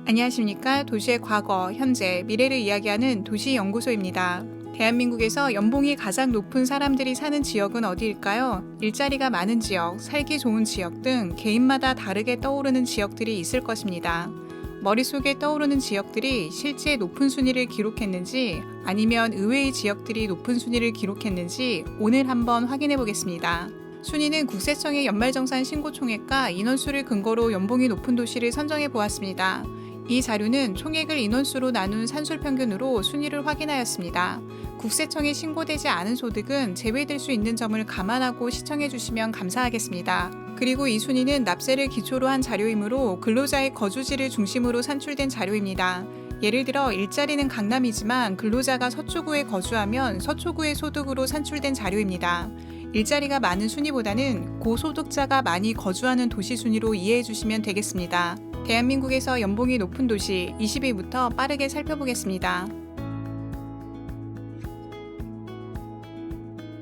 안녕하십니까. 도시의 과거, 현재, 미래를 이야기하는 도시연구소입니다. 대한민국에서 연봉이 가장 높은 사람들이 사는 지역은 어디일까요? 일자리가 많은 지역, 살기 좋은 지역 등 개인마다 다르게 떠오르는 지역들이 있을 것입니다. 머릿속에 떠오르는 지역들이 실제 높은 순위를 기록했는지 아니면 의외의 지역들이 높은 순위를 기록했는지 오늘 한번 확인해 보겠습니다. 순위는 국세청의 연말정산 신고총액과 인원수를 근거로 연봉이 높은 도시를 선정해 보았습니다. 이 자료는 총액을 인원수로 나눈 산술평균으로 순위를 확인하였습니다. 국세청에 신고되지 않은 소득은 제외될 수 있는 점을 감안하고 시청해 주시면 감사하겠습니다. 그리고 이 순위는 납세를 기초로 한 자료이므로 근로자의 거주지를 중심으로 산출된 자료입니다. 예를 들어 일자리는 강남이지만 근로자가 서초구에 거주하면 서초구의 소득으로 산출된 자료입니다. 일자리가 많은 순위보다는 고소득자가 많이 거주하는 도시 순위로 이해해 주시면 되겠습니다. 대한민국에서 연봉이 높은 도시 20위부터 빠르게 살펴보겠습니다.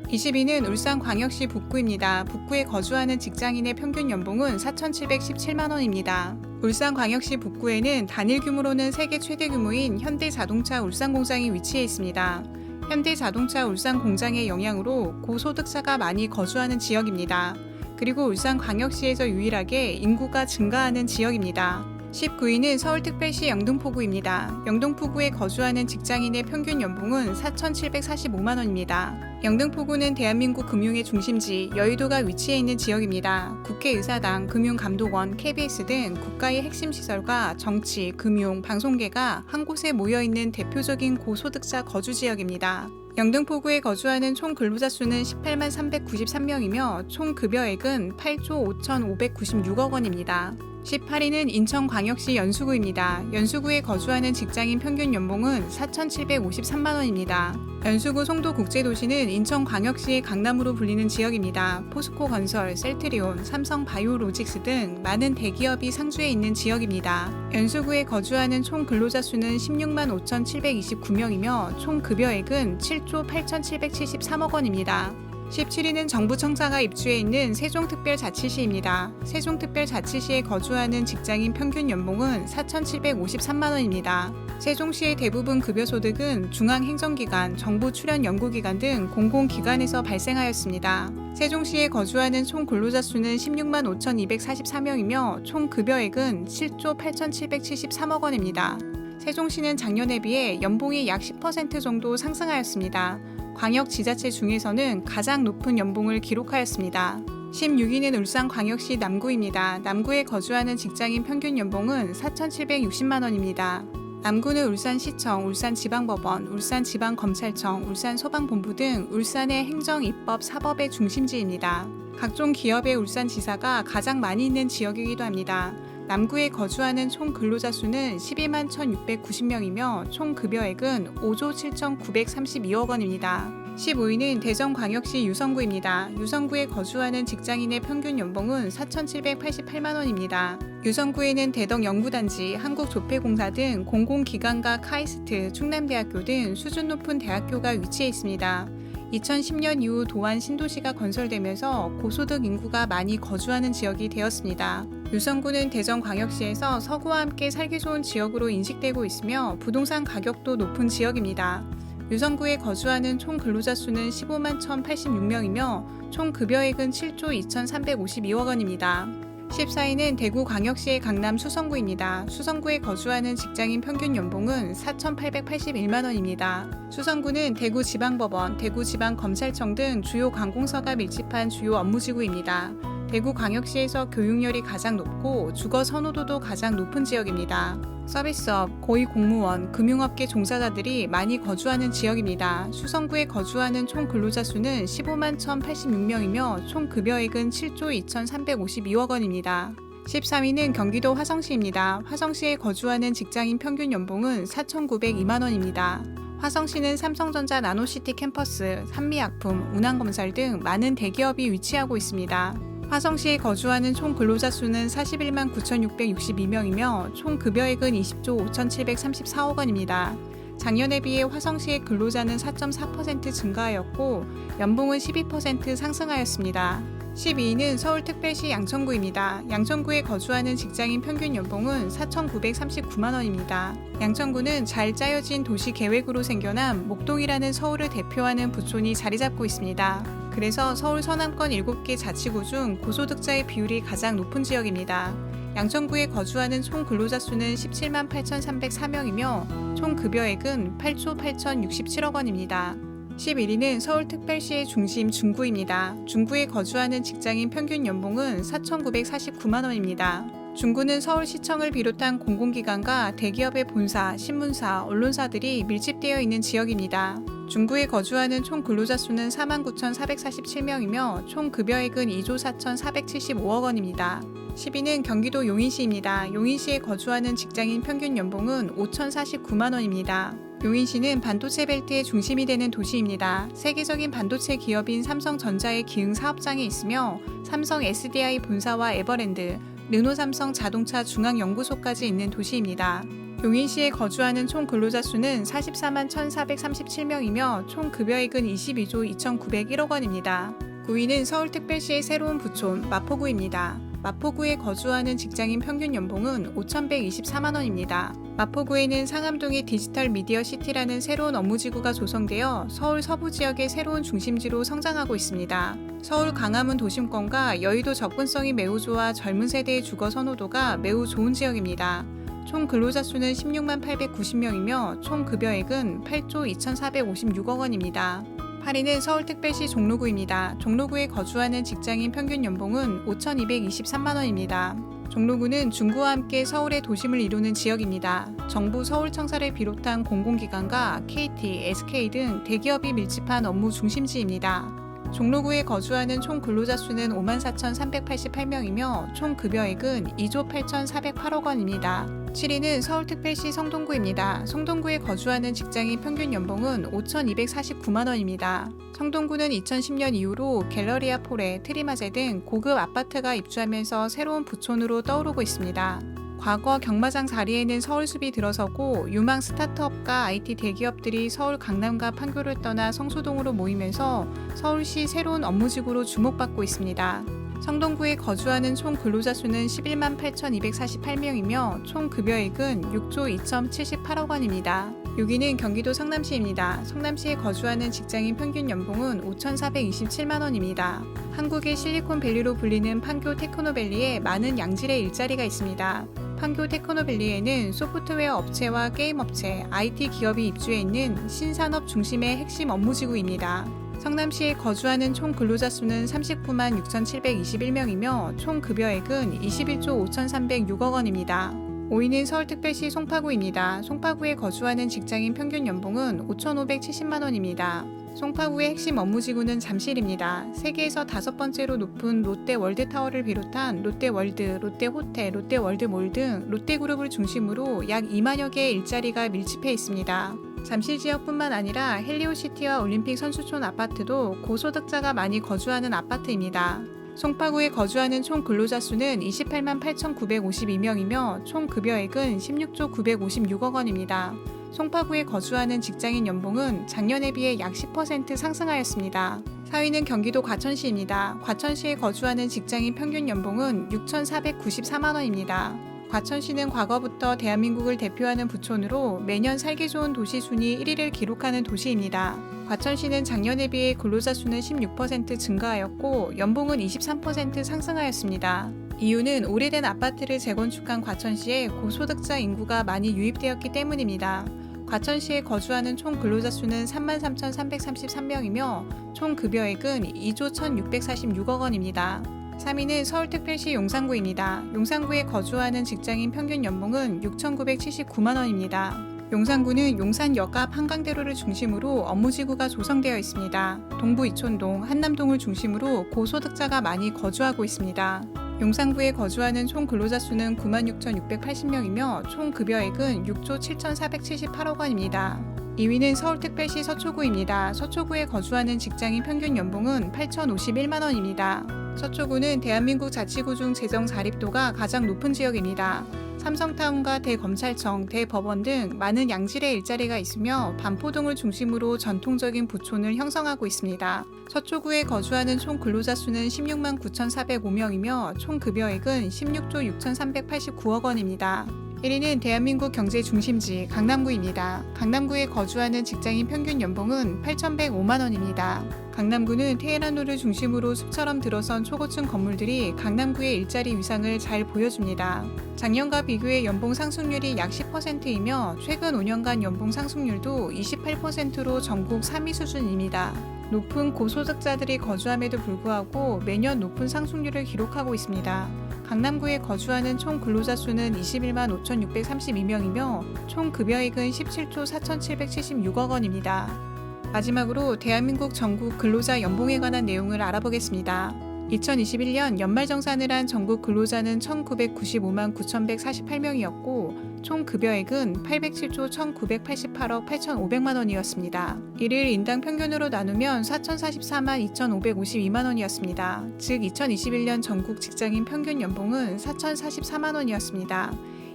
20위는 울산광역시 북구입니다. 북구에 거주하는 직장인의 평균 연봉은 4,717만원입니다. 울산광역시 북구에는 단일 규모로는 세계 최대 규모인 현대자동차 울산공장이 위치해 있습니다. 현대자동차 울산공장의 영향으로 고소득자가 많이 거주하는 지역입니다. 그리고 울산광역시에서 유일하게 인구가 증가하는 지역입니다. 19위는 서울특별시 영등포구입니다. 영등포구에 거주하는 직장인의 평균 연봉은 4,745만원입니다. 영등포구는 대한민국 금융의 중심지, 여의도가 위치해 있는 지역입니다. 국회의사당, 금융감독원, KBS 등 국가의 핵심 시설과 정치, 금융, 방송계가 한 곳에 모여있는 대표적인 고소득자 거주지역입니다. 영등포구에 거주하는 총 근로자 수는 18만 393명이며 총 급여액은 8조 5,596억 원입니다. 18위는 인천광역시 연수구입니다. 연수구에 거주하는 직장인 평균 연봉은 4,753만원입니다. 연수구 송도국제도시는 인천광역시의 강남으로 불리는 지역입니다. 포스코건설, 셀트리온, 삼성바이오로직스 등 많은 대기업이 상주해 있는 지역입니다. 연수구에 거주하는 총 근로자 수는 16만 5,729명이며 총 급여액은 7조 8,773억 원입니다. 17위는 정부청사가 입주해 있는 세종특별자치시입니다. 세종특별자치시에 거주하는 직장인 평균 연봉은 4,753만원입니다. 세종시의 대부분 급여소득은 중앙행정기관, 정부 출연 연구기관 등 공공기관에서 발생하였습니다. 세종시에 거주하는 총 근로자 수는 16만 5,244명이며 총 급여액은 7조 8,773억 원입니다. 세종시는 작년에 비해 연봉이 약 10% 정도 상승하였습니다. 광역지자체 중에서는 가장 높은 연봉을 기록하였습니다. 16위는 울산광역시 남구입니다. 남구에 거주하는 직장인 평균 연봉은 4,760만원입니다. 남구는 울산시청, 울산지방법원, 울산지방검찰청, 울산소방본부 등 울산의 행정, 입법, 사법의 중심지입니다. 각종 기업의 울산지사가 가장 많이 있는 지역이기도 합니다. 남구에 거주하는 총 근로자 수는 12만 1,690명이며 총 급여액은 5조 7,932억 원입니다. 15위는 대전광역시 유성구입니다. 유성구에 거주하는 직장인의 평균 연봉은 4,788만원입니다. 유성구에는 대덕연구단지, 한국조폐공사 등 공공기관과 카이스트, 충남대학교 등 수준 높은 대학교가 위치해 있습니다. 2010년 이후 도안 신도시가 건설되면서 고소득 인구가 많이 거주하는 지역이 되었습니다. 유성구는 대전광역시에서 서구와 함께 살기 좋은 지역으로 인식되고 있으며 부동산 가격도 높은 지역입니다. 유성구에 거주하는 총 근로자 수는 15만 1,086명이며 총 급여액은 7조 2,352억 원입니다. 14위는 대구광역시의 강남 수성구입니다. 수성구에 거주하는 직장인 평균 연봉은 4,881만원입니다. 수성구는 대구지방법원, 대구지방검찰청 등 주요 관공서가 밀집한 주요 업무지구입니다. 대구광역시에서 교육열이 가장 높고 주거 선호도도 가장 높은 지역입니다. 서비스업, 고위공무원, 금융업계 종사자들이 많이 거주하는 지역입니다. 수성구에 거주하는 총 근로자 수는 15만 1,086명이며 총 급여액은 7조 2,352억 원입니다. 13위는 경기도 화성시입니다. 화성시에 거주하는 직장인 평균 연봉은 4,902만원입니다. 화성시는 삼성전자 나노시티 캠퍼스, 산미약품, 운항건설 등 많은 대기업이 위치하고 있습니다. 화성시에 거주하는 총 근로자 수는 41만 9,662명이며 총 급여액은 20조 5,734억 원입니다. 작년에 비해 화성시의 근로자는 4.4% 증가하였고 연봉은 12% 상승하였습니다. 12위는 서울특별시 양천구입니다. 양천구에 거주하는 직장인 평균 연봉은 4,939만 원입니다. 양천구는 잘 짜여진 도시 계획으로 생겨난 목동이라는 서울을 대표하는 부촌이 자리 잡고 있습니다. 그래서 서울 서남권 7개 자치구 중 고소득자의 비율이 가장 높은 지역입니다. 양천구에 거주하는 총 근로자 수는 17만 8,304명이며 총 급여액은 8조 8,067억 원입니다. 11위는 서울특별시의 중심 중구입니다. 중구에 거주하는 직장인 평균 연봉은 4,949만 원입니다. 중구는 서울시청을 비롯한 공공기관과 대기업의 본사, 신문사, 언론사들이 밀집되어 있는 지역입니다. 중구에 거주하는 총 근로자 수는 49,447명이며 총 급여액은 2조 4,475억 원입니다. 10위는 경기도 용인시입니다. 용인시에 거주하는 직장인 평균 연봉은 5,049만 원입니다. 용인시는 반도체 벨트의 중심이 되는 도시입니다. 세계적인 반도체 기업인 삼성전자의 기흥 사업장에 있으며 삼성 SDI 본사와 에버랜드, 르노삼성 자동차 중앙연구소까지 있는 도시입니다. 용인시에 거주하는 총 근로자 수는 44만 1,437명이며 총 급여액은 22조 2,901억 원입니다. 9위는 서울특별시의 새로운 부촌 마포구입니다. 마포구에 거주하는 직장인 평균 연봉은 5,124만 원입니다. 마포구에는 상암동의 디지털 미디어 시티라는 새로운 업무지구가 조성되어 서울 서부 지역의 새로운 중심지로 성장하고 있습니다. 서울 강화문 도심권과 여의도 접근성이 매우 좋아 젊은 세대의 주거 선호도가 매우 좋은 지역입니다. 총 근로자 수는 16만 890명이며 총 급여액은 8조 2,456억 원입니다. 8위는 서울특별시 종로구입니다. 종로구에 거주하는 직장인 평균 연봉은 5,223만 원입니다. 종로구는 중구와 함께 서울의 도심을 이루는 지역입니다. 정부 서울청사를 비롯한 공공기관과 KT, SK 등 대기업이 밀집한 업무 중심지입니다. 종로구에 거주하는 총 근로자 수는 54,388명이며 총 급여액은 2조 8,408억 원입니다. 7위는 서울특별시 성동구입니다. 성동구에 거주하는 직장인 평균 연봉은 5,249만 원입니다. 성동구는 2010년 이후로 갤러리아 폴레, 트리마제 등 고급 아파트가 입주하면서 새로운 부촌으로 떠오르고 있습니다. 과거 경마장 자리에는 서울숲이 들어서고 유망 스타트업과 IT 대기업들이 서울 강남과 판교를 떠나 성수동으로 모이면서 서울시 새로운 업무지구로 주목받고 있습니다. 성동구에 거주하는 총 근로자 수는 11만 8,248명이며 총 급여액은 6조 2,078억 원입니다. 6위는 경기도 성남시입니다. 성남시에 거주하는 직장인 평균 연봉은 5,427만 원입니다. 한국의 실리콘밸리로 불리는 판교 테크노밸리에 많은 양질의 일자리가 있습니다. 판교 테크노밸리에는 소프트웨어 업체와 게임 업체, IT 기업이 입주해 있는 신산업 중심의 핵심 업무지구입니다. 성남시에 거주하는 총 근로자 수는 39만 6,721명이며 총 급여액은 21조 5,306억 원입니다. 5위는 서울특별시 송파구입니다. 송파구에 거주하는 직장인 평균 연봉은 5,570만 원입니다. 송파구의 핵심 업무지구는 잠실입니다. 세계에서 5번째로 높은 롯데월드타워를 비롯한 롯데월드, 롯데호텔, 롯데월드몰 등 롯데그룹을 중심으로 약 2만여 개의 일자리가 밀집해 있습니다. 잠실 지역뿐만 아니라 헬리오시티와 올림픽 선수촌 아파트도 고소득자가 많이 거주하는 아파트입니다. 송파구에 거주하는 총 근로자 수는 28만 8,952명이며 총 급여액은 16조 956억 원입니다. 송파구에 거주하는 직장인 연봉은 작년에 비해 약 10% 상승하였습니다. 4위는 경기도 과천시입니다. 과천시에 거주하는 직장인 평균 연봉은 6,494만 원입니다. 과천시는 과거부터 대한민국을 대표하는 부촌으로 매년 살기 좋은 도시 순위 1위를 기록하는 도시입니다. 과천시는 작년에 비해 근로자 수는 16% 증가하였고 연봉은 23% 상승하였습니다. 이유는 오래된 아파트를 재건축한 과천시에 고소득자 인구가 많이 유입되었기 때문입니다. 과천시에 거주하는 총 근로자 수는 33,333명이며 총 급여액은 2조 1,646억 원입니다. 3위는 서울특별시 용산구입니다. 용산구에 거주하는 직장인 평균 연봉은 6,979만 원입니다. 용산구는 용산역 앞 한강대로를 중심으로 업무지구가 조성되어 있습니다. 동부 이촌동, 한남동을 중심으로 고소득자가 많이 거주하고 있습니다. 용산구에 거주하는 총 근로자 수는 96,680명이며 총 급여액은 6조 7,478억 원입니다. 2위는 서울특별시 서초구입니다. 서초구에 거주하는 직장인 평균 연봉은 8,051만 원입니다. 서초구는 대한민국 자치구 중 재정 자립도가 가장 높은 지역입니다. 삼성타운과 대검찰청, 대법원 등 많은 양질의 일자리가 있으며 반포동을 중심으로 전통적인 부촌을 형성하고 있습니다. 서초구에 거주하는 총 근로자 수는 16만 9,405명이며 총 급여액은 16조 6,389억 원입니다. 1위는 대한민국 경제 중심지 강남구입니다. 강남구에 거주하는 직장인 평균 연봉은 8,105만 원입니다. 강남구는 테헤란로를 중심으로 숲처럼 들어선 초고층 건물들이 강남구의 일자리 위상을 잘 보여줍니다. 작년과 비교해 연봉 상승률이 약 10%이며 최근 5년간 연봉 상승률도 28%로 전국 3위 수준입니다. 높은 고소득자들이 거주함에도 불구하고 매년 높은 상승률을 기록하고 있습니다. 강남구에 거주하는 총 근로자 수는 21만 5,632명이며 총 급여액은 17조 4,776억 원입니다. 마지막으로 대한민국 전국 근로자 연봉에 관한 내용을 알아보겠습니다. 2021년 연말정산을 한 전국 근로자는 1,995만 9,148명이었고 총 급여액은 807조 1,988억 8,500만 원이었습니다. 이를 인당 평균으로 나누면 4,044만 2,552만 원이었습니다. 즉 2021년 전국 직장인 평균 연봉은 4,044만 원이었습니다.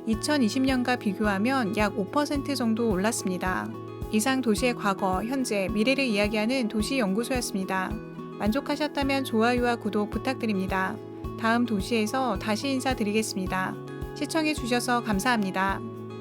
2020년과 비교하면 약 5% 정도 올랐습니다. 이상 도시의 과거, 현재, 미래를 이야기하는 도시연구소였습니다. 만족하셨다면 좋아요와 구독 부탁드립니다. 다음 도시에서 다시 인사드리겠습니다. 시청해주셔서 감사합니다.